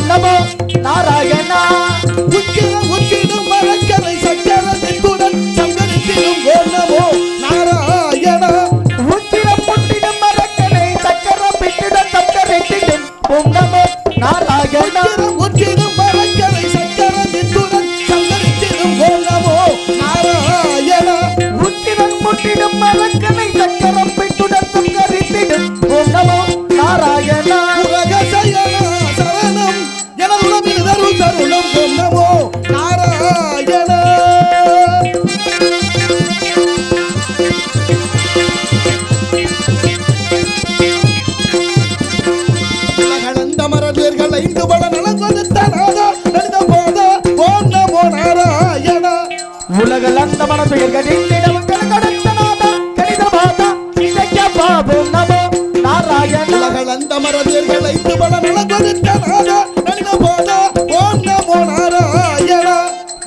நமோ நாராயணா உச்சிடும் மரக்கரை சக்கரத்துடன் சங்கரித்திடும் நமோ நாராயணா உச்சிடம் புட்டிடும் மரக்கரை சக்கரம் பிட்டிடம் சக்கரித்திடும் நமோ நாராயணா உச்சிடும் மரக்கரை சக்கரத்துடன் சங்கரித்திடும் நமோ நாராயணா உச்சிடம் புட்டிடும் மரக்கரை சக்கரம் பிட்டுடன் சங்கரித்திடும் நமோ நாராயணா சரணம் எனதுடன் தருணம் நமோ நாராயணா கலந்த மரவேர்கள் 5 பல நலம் கொடுத்தனாதா நலித போத ஓம் நமோ நாராயணா உலகில் அந்த மனதுயர்கள் இந்திடவங்கள் கொடுத்தனாதா கணித மாதா இசைக்க பாபம் நமோ நாராயணா கலந்த மரவேர்கள் 5 பல நலம் கொடுத்தனாதா நலித போத ஓம் நமோ நாராயணா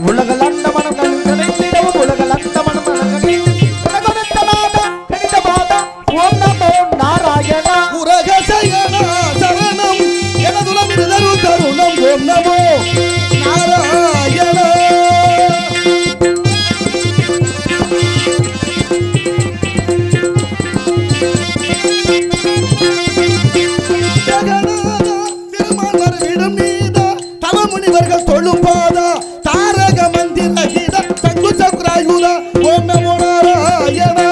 உலகில் அந்த மனங்கள் இந்திடவும் உலகில் அந்த மனங்கள் கொடுத்தனாதா கணித மாதா ஓம் நமோ நாராயணா உரக சயனா சரணம் எனதுடன் தருணம் ஓம் நமோ நாராயணா முனிவர்கள் தொழுப்பாதா தாரக மந்திர கீத சங்கு சக்ராயுதா ஓம் நமோ நாராயணா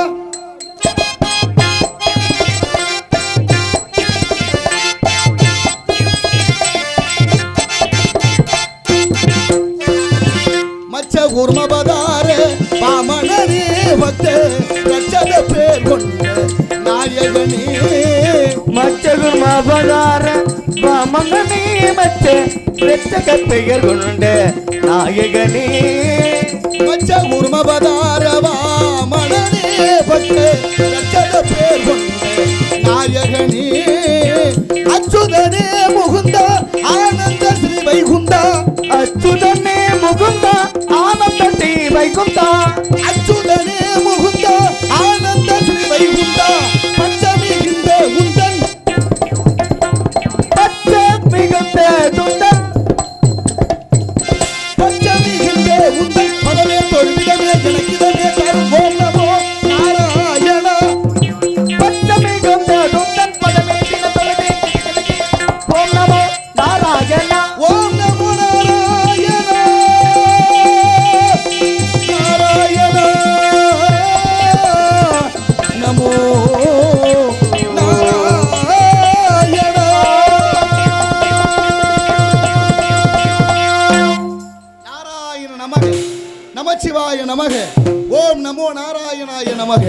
மச்ச குர்மபதாரே பாமணனே பக்த ரட்சத பேர் கொண்ட நாயகனே மச்சகுர் மாபதார மங்கனே மச்ச பிரச்சக பெயர் கொண்ட நாயகனே மச்ச குர்மபதார பாமணனே பக்த ரட்சத பேர் கொண்ட நாயகனே அச்சுதனே முகுந்த ஆனந்த ஸ்ரீ வைகுந்தா அச்சுதனே முகுந்த ஆனந்த ஸ்ரீ வைகுந்தா அச்சுதனே முகுந்த ஆனந்த ஸ்ரீ வைகுந்தா பஞ்சமி இந்த உந்தன் பச்சை மிகுந்த துந்தன் பஞ்சமி இந்த உந்தன் பதவே தொழுவிடமே ஜனக்கிதமே தரும் ஓம் நமோ நாராயணா பச்சை மிகுந்த துந்தன் பதமே தின தொழுதே ஓம் நமோ நாராயணா ஓம் நமோ நாராயணா நாராயணா நமோ நாராயணா நாராயண நமக நமச்சிவாய நமக ஓம் நமோ நாராயணாய நமக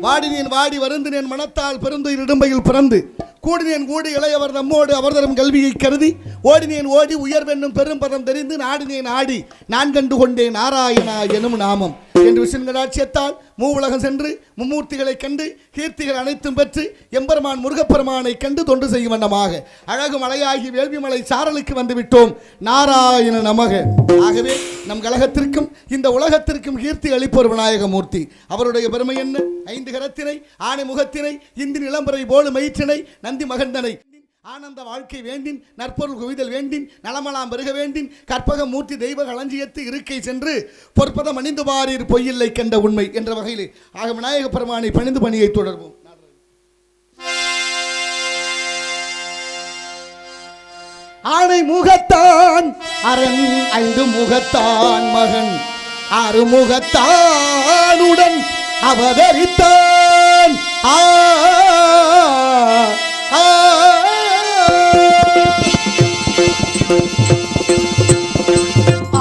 வாடினேன் வாடி வருந்தினேன் மனத்தால் பெருந்துயிர் இடும்பையில் பிறந்து கூடினேன் கூடி இளையவர் நம்மோடு அவர் தரும் கல்வியை கருதி ஓடினேன் ஓடி உயர்வென்னும் பெரும் பதம் தெரிந்து நாடினேன் ஆடி நான் கண்டு கொண்டேன் நாராயணா எனும் நாமம் என்று விஷ்ணுங்கடாட்சியத்தால் மூவுலகம் சென்று மும்மூர்த்திகளை கண்டு கீர்த்திகள் அனைத்தும் பெற்று எம்பெருமான் முருகப்பெருமானை கண்டு தொண்டு செய்யும் வண்ணமாக அழகு மலையாகி வேள்விமலை சாரலுக்கு வந்து விட்டோம் நாராயண நமக ஆகவே நம் கழகத்திற்கும் இந்த உலகத்திற்கும் கீர்த்தி அளிப்போர் விநாயகமூர்த்தி அவருடைய பெருமை என்ன 5 கரத்தினை ஆணை முகத்தினை இந்தின் இளம்பரை போலும் மயிற்றினை நந்தி மகந்தனை ஆனந்த வாழ்க்கை வேண்டின் நற்பொருள் குவிதல் வேண்டின் நலமலாம் பெருக வேண்டின் கற்பக மூர்த்தி தெய்வ களஞ்சியத்து இருக்கை சென்று பொற்பதம் அணிந்து பாரீர் பொய்யில்லை கண்ட உண்மை என்ற வகையில் ஆக விநாயக பெருமானை பணிந்து பணியை தொடர்வோம். ஆணை முகத்தான் அரண் 5 முகத்தான் மகன் 6 முகத்தானுடன் அவதரித்தான்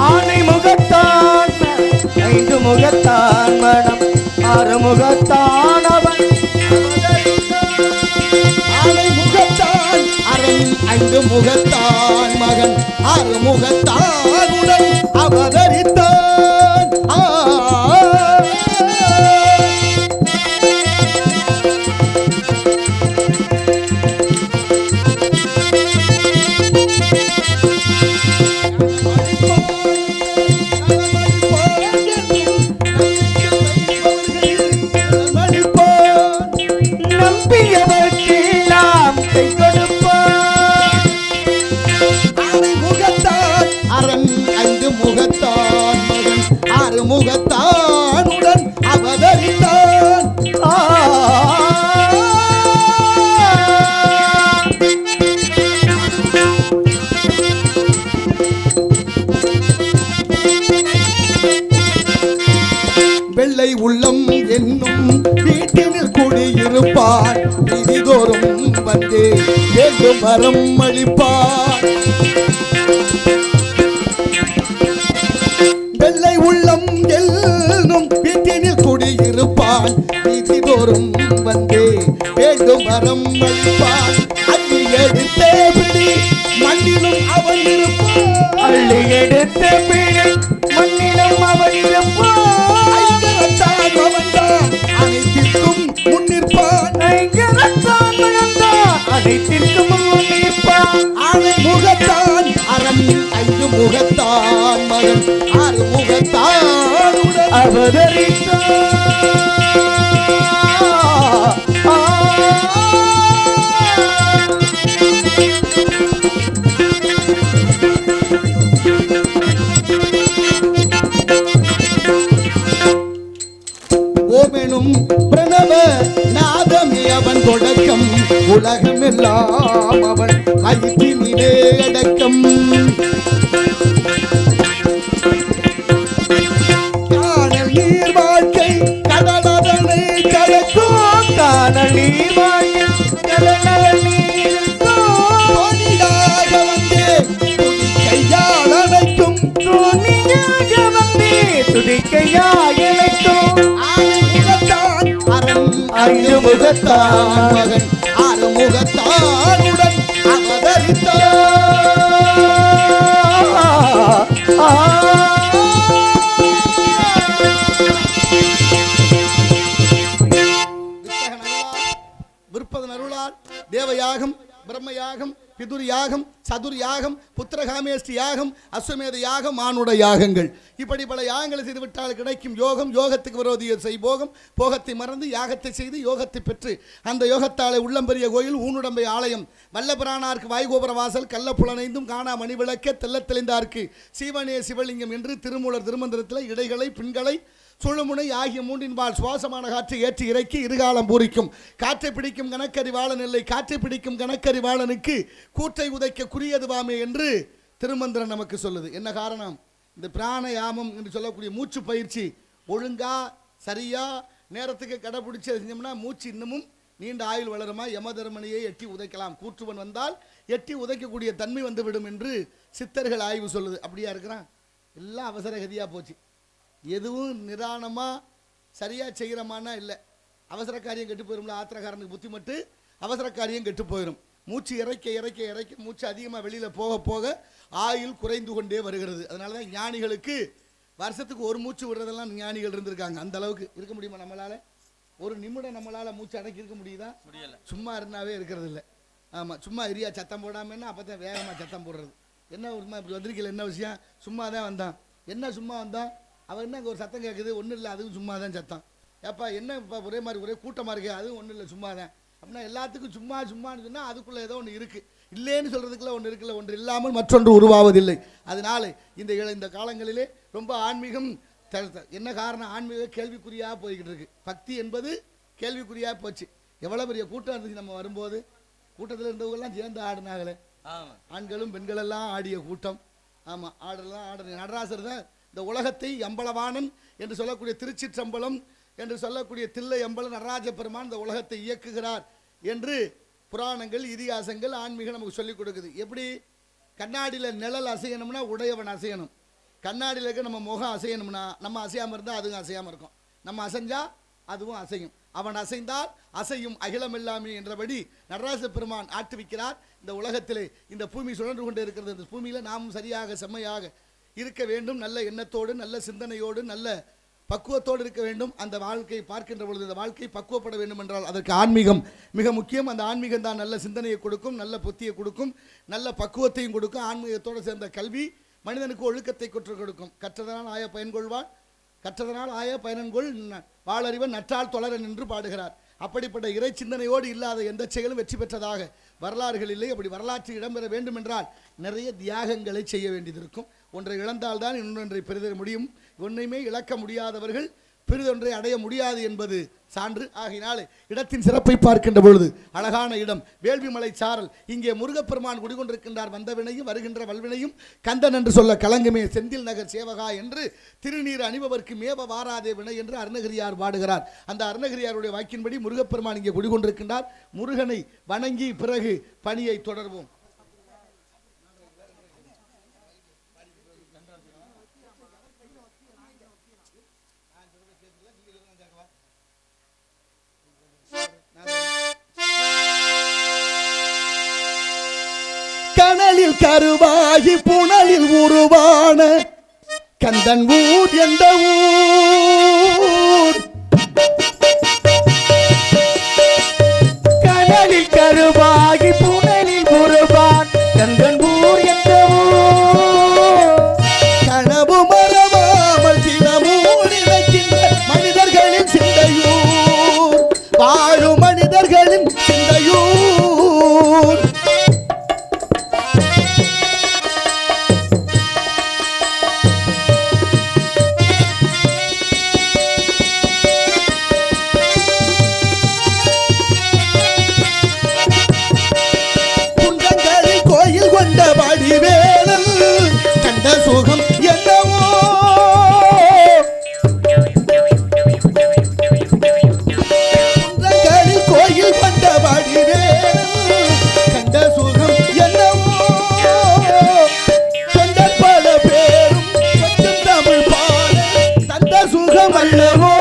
ஆனை முகத்தான் 5 முகத்தான் மனம் 6 முகத்தான் அவன் ஆனை முகத்தான் அரண் 5 முகத்தான் மகன் 6 முகத்தானுடன் அவதரித்தான் வேண்டும் வரம் அளிப்பார். வெள்ளை உள்ளம் எல்லும் வீட்டினில் குடியிருப்பான். வீதி தோறும் வந்தே வேண்டும் வரம் அளிப்பான். அள்ளி எடுத்த பிடி மண்ணிலும் அவன் இருப்பான். அள்ளி எடுத்த பிடி மண்ணிலும் அவன் இருப்பான். ஐங்கரத்தான் அவன்தான் அனைத்திற்கும் முன்னிற்பான். ஐங்கரத்தான் மகன்தான் அனைத்திற்கும் முன்னிற்பான். ஆனை முகத்தான் அரண் ஐந்து முகத்தான் மகன் ஆறு முகத்தான் உடன் அவதரித்தான். ஓமெனும் பிரணவ நாதமே அவன் தொடக்கம். உலகமெல்லாம் அவன் வயிற்றினிலே அடக்கம். காணல் நீர் வாழ்க்கை கடலதனை கலக்கும். காணல் நீர் வாயில் கடல் நீர் தோணியாக வந்தே கையால் அணைக்கும். துணியாக வந்தே துதிக்கையாக இணைக்கும். ஐந்து முகத்தான் மகன் ஆறு முகத்தானுடன் அவதரித்தான். விற்பதன் அருளால் தேவயாகம் பிரம்மயாகம் பிதுர் யாகம் சதுர் யாகம் புத்திரகாமேஷ்டி யாகம் அஸ்வமேத யாகம் மானுட யாகங்கள் இப்படி பல யாகங்களை செய்துவிட்டால் கிடைக்கும் யோகம். யோகத்துக்கு விரோதிய செய்போகம். போகத்தை மறந்து யாகத்தை செய்து யோகத்தை பெற்று அந்த யோகத்தாலே உள்ளம்பெரிய கோயில் ஊனுடம்பை ஆலயம் வல்லபிரானார்க்கு வாய்கோபுர வாசல் கள்ள புலனைந்தும் காணா மணி விளக்க தெல்ல தெளிந்தார்க்கு சீவனே சிவலிங்கம் என்று திருமூலர் திருமந்திரத்தில் இடைகளை பின்களை சுழுமுனை ஆகிய மூன்றின்பால் சுவாசமான காற்றை ஏற்றி இறக்கி இருகாலம் பூரிக்கும். காற்றை பிடிக்கும் கணக்கறிவாளன் இல்லை. காற்றை பிடிக்கும் கணக்கறிவாளனுக்கு கூற்றை உதைக்க குறியதுவாமே என்று திருமந்திரம் நமக்கு சொல்லுது. என்ன காரணம்? இந்த பிராணயாமம் என்று சொல்லக்கூடிய மூச்சு பயிற்சி ஒழுங்கா சரியா நேரத்துக்கு கடைபிடிச்சு செஞ்சோம்னா மூச்சு இன்னமும் நீண்ட ஆயுள் வளருமா. யமதர்மனையை எட்டி உதைக்கலாம். கூற்றுவன் வந்தால் எட்டி உதைக்கக்கூடிய தன்மை வந்துவிடும் என்று சித்தர்கள் ஆய்வு சொல்லுது. அப்படியா இருக்கிறான்? எல்லாம் அவசர கதியாக போச்சு. எதுவும் நிதானமாக சரியாக செய்கிறமானா இல்லை. அவசர காரியம் கெட்டு போயிடும்ல. ஆத்திரக்காரனுக்கு புத்தி மட்டும் அவசர காரியம் கெட்டு போயிடும். மூச்சு இறைக்க இறைக்க இறைக்க மூச்சு அதிகமாக வெளியில் போக போக ஆயுள் குறைந்து கொண்டே வருகிறது. அதனால தான் ஞானிகளுக்கு வருஷத்துக்கு ஒரு மூச்சு விடுறதெல்லாம் ஞானிகள் இருந்திருக்காங்க. அந்த அளவுக்கு இருக்க முடியுமா நம்மளால்? ஒரு நிமிடம் நம்மளால் மூச்சு அடக்கி இருக்க முடியுதா? முடியல. சும்மா இருந்தாவே இருக்கிறது இல்லை. ஆமாம், சும்மா எரியா சத்தம் போடாமன்னா அப்போ தான் வேகமாக சத்தம் போடுறது. என்ன சும்மா இப்படி வந்திருக்கல, என்ன விஷயம்? சும்மா தான் வந்தான். என்ன சும்மா வந்தான்? அவன் என்ன அங்கே ஒரு சத்தம் கேட்குது? ஒன்றும் இல்லை, அதுவும் சும்மா தான் சத்தம். ஏப்பா என்ன இப்போ ஒரே மாதிரி ஒரே கூட்டமாக இருக்குது? அதுவும் ஒன்றும் இல்லை, சும்மா தான். அப்படின்னா எல்லாத்துக்கும் சும்மா சும்மான்னு சொன்னால் அதுக்குள்ளே ஏதோ ஒன்று இருக்குது. இல்லைன்னு சொல்கிறதுக்குள்ள ஒன்று இருக்குல்ல. ஒன்று இல்லாமல் மற்றொன்று உருவாவதில்லை. அதனால் இந்த காலங்களிலே ரொம்ப ஆன்மீகம் என்ன காரணம்? ஆன்மீக கேள்விக்குறியாக போய்கிட்டு இருக்கு. பக்தி என்பது கேள்விக்குறியாக போச்சு. எவ்வளோ பெரிய கூட்டம் இருந்துச்சு நம்ம வரும்போது. கூட்டத்தில் இருந்தவங்கெல்லாம் சேர்ந்து ஆடினாங்களே. ஆண்களும் பெண்களெல்லாம் ஆடிய கூட்டம். ஆமாம், ஆடலாம் ஆடுற நடராசர் தான் இந்த உலகத்தை அம்பலவாணன் என்று சொல்லக்கூடிய திருச்சிற்றம்பலம் என்று சொல்லக்கூடிய தில்லை அம்பலம் நடராஜ பெருமான் இந்த உலகத்தை இயக்குகிறார் என்று புராணங்கள் இதிகாசங்கள் ஆன்மீகம் நமக்கு சொல்லிக் கொடுக்குது. எப்படி? கண்ணாடியில் நிழல் அசையணும்னா உடையவன் அசையணும். கண்ணாடியில் இருக்க நம்ம முகம் அசையணும்னா நம்ம அசையாமல் இருந்தால் அதுவும் அசையாமல் இருக்கும். நம்ம அசைஞ்சா அதுவும் அசையும். அவன் அசைந்தால் அசையும் அகிலம் எல்லாமே என்றபடி நடராஜ பெருமான் ஆட்டுவிக்கிறார். இந்த உலகத்திலே இந்த பூமி சுழன்று கொண்டே இருக்கிறது. இந்த பூமியில் நாமும் சரியாக செம்மையாக இருக்க வேண்டும். நல்ல எண்ணத்தோடு நல்ல சிந்தனையோடு நல்ல பக்குவத்தோடு இருக்க வேண்டும். அந்த வாழ்க்கையை பார்க்கின்ற பொழுது இந்த வாழ்க்கை பக்குவப்பட வேண்டும் என்றால் அதற்கு ஆன்மீகம் மிக முக்கியம். அந்த ஆன்மீகம் தான் நல்ல சிந்தனையை கொடுக்கும், நல்ல புத்தியை கொடுக்கும், நல்ல பக்குவத்தையும் கொடுக்கும். ஆன்மீகத்தோடு சேர்ந்த கல்வி மனிதனுக்கு ஒழுக்கத்தை கற்றுக் கொடுக்கும். கற்றதனால் ஆய பயன்கொள்வான், கற்றதனால் ஆய பயனன்கொள் வாழறிவன் நற்றால் தொடரன் என்று பாடுகிறார். அப்படிப்பட்ட இறை சிந்தனையோடு இல்லாத எந்த செயலும் வெற்றி பெற்றதாக வரலாறுகள் இல்லை. அப்படி வரலாற்று இடம்பெற வேண்டும் என்றால் நிறைய தியாகங்களை செய்ய வேண்டியது இருக்கும். ஒன்றை இழந்தால்தான் இன்னொன்றை பெறுத முடியும். ஒன்றையுமே இழக்க முடியாதவர்கள் பிரிதொன்றை அடைய முடியாது என்பது சான்று. ஆகினாலே இடத்தின் சிறப்பை பார்க்கின்ற பொழுது அழகான இடம் வேள்விமலை சாரல். இங்கே முருகப்பெருமான் குடிகொண்டிருக்கின்றார். வந்தவினையும் வருகின்ற வல்வினையும் கந்தன் என்று சொல்ல கலங்குமே செந்தில் நகர் சேவகா என்று திருநீர் அணிபவர்க்கு மேவ வாராதே வினை என்று அருணகிரியார் பாடுகிறார். அந்த அருணகிரியாருடைய வாக்கின்படி முருகப்பெருமான் இங்கே குடிகொண்டிருக்கின்றார். முருகனை வணங்கி பிறகு பணியை தொடர்வோம். கனலில் கருவாகி புனலில் உருவான கந்தன் ஊர் என்ற ஊர். கனலில் கருவாகி புனலில் உருவான் கந்தன் ஊர் என்ற ஊர். கனவு மறவாமல் தினமும் நினைக்கின்ற மனிதர்களின் சிந்தையூர். வாழும் மனிதர்களின் சிந்தையூர். சுகம் என்னவோ குன்றங்களில் கோயில் வந்தபடி கண்ட சுகம் என்னவோ. தொண்டர் பல பேரும் கொஞ்சம் தமிழ் பாட தந்த சுகம் அல்லவோ.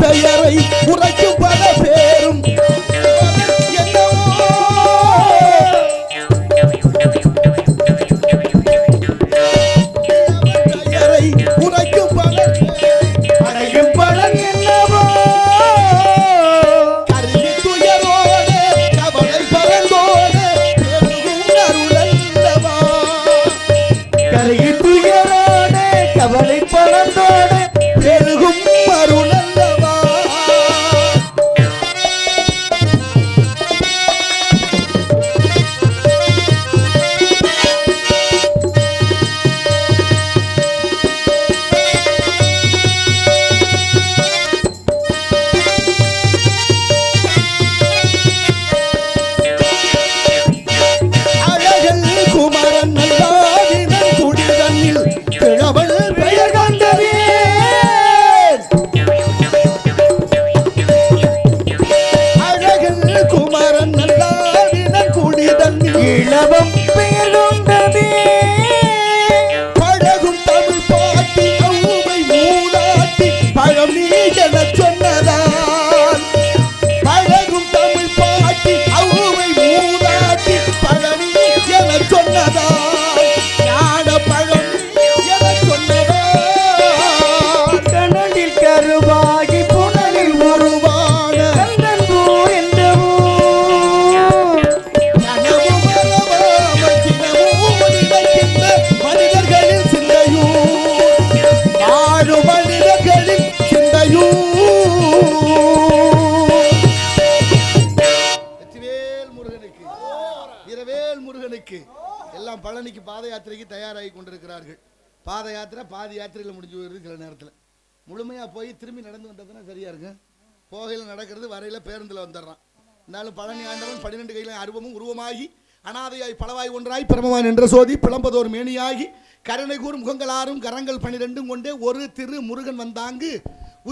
பெயரை உரைக்கும் பல பேரும் என்னவோ. பெயரை உரைக்கும் பல அடையும் பலன் என்னவோ. கருவி துயரோடு கவலை பறந்தோடு அருளல்லவா. கருவி துயரோடு கவலை பறந்தோடு பெருகும் அருளல்லவா. அழகல் குமரன் நல்லாவினன் குடிதன்னில் கிழவள் பெயர் கண்டவே. அழகல் குமரன் நல்லாவினன் குடிதன்னில் இளவம் பெயர் கொண்டதே. பழகும் தமிழ் பாட்டி அவ்வை மூதாட்டி பழம் நீ எனச் சொன்னதால். பழகும் தமிழ் பாட்டி அவ்வை மூதாட்டி பழம் நீ எனச் சொன்னதால். ஞான பழம் நீ எனச் சொன்னதால். கனலில் கருவாகி புனலில் உருவான கந்தன் ஊர் என்ற ஊர். கனவு மறவாமல் தினமும் நினைக்கின்ற மனிதர்களின் சிந்தையூர். வாழும் மனிதர்களின் சிந்தையூர். வெற்றிவேல் முருகனுக்கு வீரவேல் முருகனுக்கு. எல்லாம் பழனிக்கு பாத யாத்திரைக்கு தயாராகி கொண்டிருக்கிறார்கள். பாத யாத்திரை பாதி யாத்திரையில் முடிஞ்சு போயிருது. சில நேரத்தில் முழுமையாக போய் திரும்பி நடந்து வந்ததுன்னா சரியா இருக்கு. போகையில் நடக்கிறது வரையில் பேருந்தில் வந்துடுறான். இருந்தாலும் பழனி ஆண்டவன் 12 கையில அருவமும் உருவமாகி அனாதையாய் பலவாய் ஒன்றாய் பிரமவான் என்ற சோதி பிளம்பதோர் மேனியாகி கருணை கூறும் முகங்களாரும் கரங்கள் 12 கொண்டே ஒரு திரு முருகன் வந்தாங்கு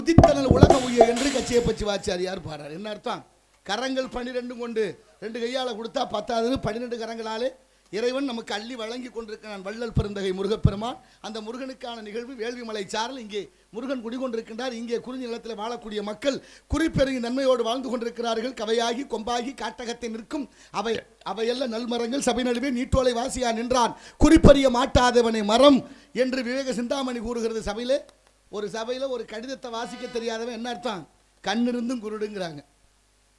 உதித்தனல் உலக உய என்று கட்சியை பற்றி வாச்சாரியார் பாடுறார். என்ன அர்த்தம்? கரங்கள் 12 கொண்டு 2 கையால் கொடுத்தா 10 12 கரங்களாலே இறைவன் நமக்கு அள்ளி வழங்கி கொண்டிருக்கிறான். வள்ளல் பெருந்தகை முருகப்பெருமான். அந்த முருகனுக்கான நிகழ்வு வேள்விமலை சாரல். இங்கே முருகன் குடிகொண்டிருக்கின்றார். இங்கே குறிஞ்சி நிலத்தில் வாழக்கூடிய மக்கள் குறிப்பெருங்கி நன்மையோடு வாழ்ந்து கொண்டிருக்கிறார்கள். கவையாகி கொம்பாகி காட்டகத்தை நிற்கும் அவையெல்லாம் நல்மரங்கள் சபை நடுவே நீட்டோலை வாசியா நின்றான் குறிப்பறிய மாட்டாதவனை மரம் என்று விவேக சிந்தாமணி கூறுகிறது. சபையிலே ஒரு சபையில் ஒரு கடிதத்தை வாசிக்க தெரியாதவன் என்ன அர்த்தம்? கண்ணிருந்தும் குருடுங்கிறாங்க.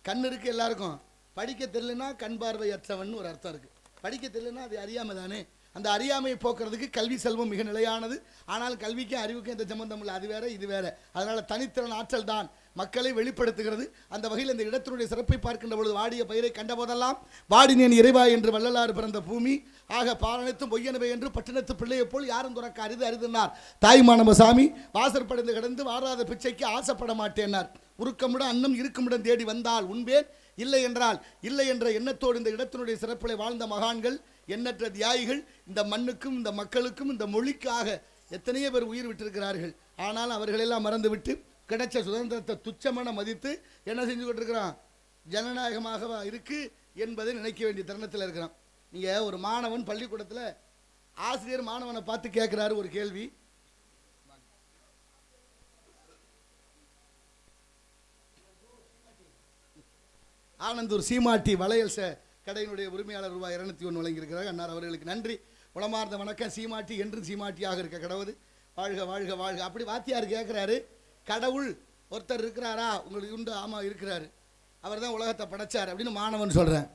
கண் இருக்கு எல்லாருக்கும். படிக்க தெரியலனா கண் பார்வையற்றவன் ஒரு அர்த்தம் இருக்கு. படிக்க தெரியலனா அது அறியாம தானே. அந்த அறியாமையை போக்குறதுக்கு கல்வி செல்வம் மிக நிலையானது. ஆனால் கல்விக்கும் அறிவுக்கும் எந்த சம்பந்தம் இல்லை, அது வேற இது வேற. அதனால தனித்திறன் ஆற்றல் தான் மக்களை வெளிப்படுத்துகிறது. அந்த வகையில் இந்த இடத்தினுடைய சிறப்பை பார்க்கின்ற பொழுது வாடிய பயிரை கண்ட போதெல்லாம் வாடினேன் இறைவா என்று வள்ளலார் பிறந்த பூமி ஆக பாரணைத்தும் பொய்யனவை என்று பட்டினத்து பிள்ளையை போல் யாரும் துறக்க அரிது அரிதுனார் தாய்மானவ சாமி. வாசற்படைந்து கிடந்து வாராத பிச்சைக்கு ஆசைப்பட மாட்டேனார். உருக்கமுடன் அன்னம் இருக்குமிடம் தேடி வந்தால் உண்பேன், இல்லை என்றால் இல்லை என்ற எண்ணத்தோடு இந்த இடத்தினுடைய சிறப்பிலே வாழ்ந்த மகான்கள், எண்ணற்ற தியாகிகள், இந்த மண்ணுக்கும் இந்த மக்களுக்கும் இந்த மொழிக்காக எத்தனையோ பேர் உயிர் விட்டிருக்கிறார்கள். ஆனால் அவர்களெல்லாம் மறந்துவிட்டு கிடைச்ச சுதந்திரத்தை துச்சமான மதித்து என்ன செஞ்சு கொண்டிருக்கிறான், ஜனநாயகமாக இருக்கு என்பதை நினைக்க வேண்டிய தருணத்தில் இருக்கிறான். நீங்கள் ஒரு மாணவன் பள்ளிக்கூடத்தில் ஆசிரியர் மாணவனை பார்த்து கேட்குறாரு ஒரு கேள்வி. ஆனந்தூர் சீமாட்டி வளையல் கடையினுடைய உரிமையாளர் ரூபாய் 201 வழங்கியிருக்கிறார். அன்னார் அவர்களுக்கு நன்றி, உளமார்ந்த வணக்கம். சீமாட்டி என்று சீமாட்டியாக இருக்க கடவுள் வாழ்க வாழ்க வாழ்க. அப்படி வாத்தியார் கேட்குறாரு, கடவுள் ஒருத்தர் இருக்கிறாரா உங்களுக்கு உண்டு? ஆமாம் இருக்கிறாரு, அவர் தான் உலகத்தை படைச்சார் அப்படின்னு மாணவன் சொல்கிறேன்.